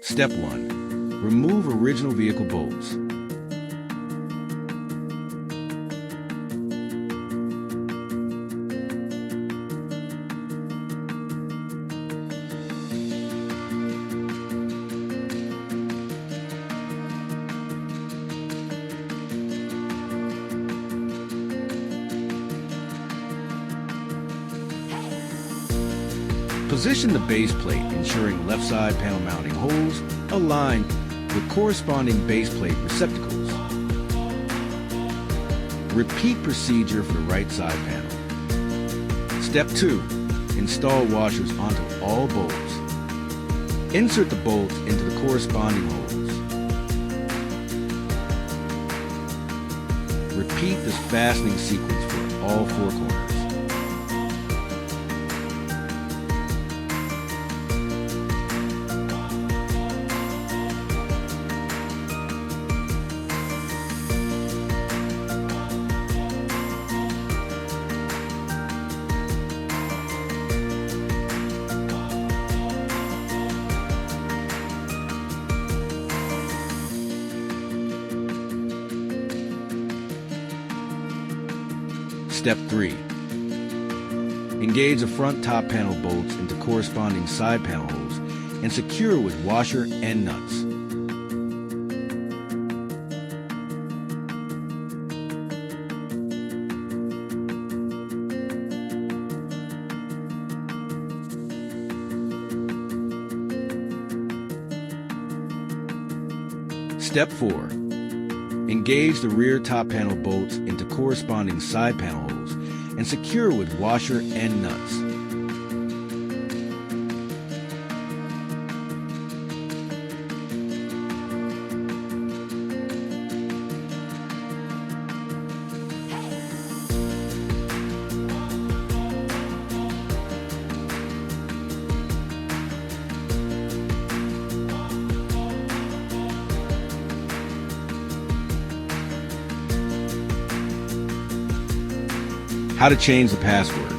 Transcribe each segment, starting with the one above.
Step 1. Remove original vehicle bolts. Position the base plate, ensuring left side panel mounting holes align with corresponding base plate receptacles. Repeat procedure for the right side panel. Step 2. Install washers onto all bolts. Insert the bolts into the corresponding holes. Repeat this fastening sequence for all four corners. Step 3. Engage the front top panel bolts into corresponding side panel holes and secure with washer and nuts. Step 4. Engage the rear top panel bolts into corresponding side panel holes and secure with washer and nuts. How to change the password.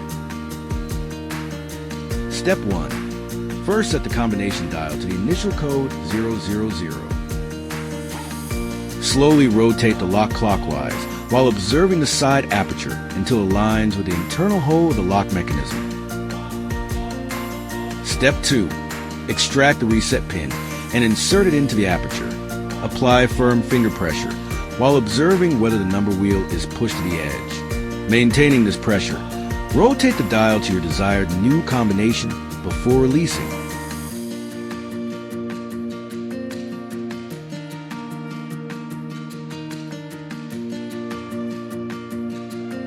Step 1. First set the combination dial to the initial code 000. Slowly rotate the lock clockwise while observing the side aperture until it aligns with the internal hole of the lock mechanism. Step 2. Extract the reset pin and insert it into the aperture. Apply firm finger pressure while observing whether the number wheel is pushed to the edge. Maintaining this pressure, rotate the dial to your desired new combination before releasing.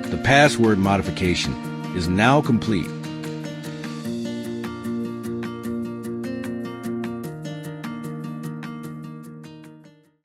The password modification is now complete.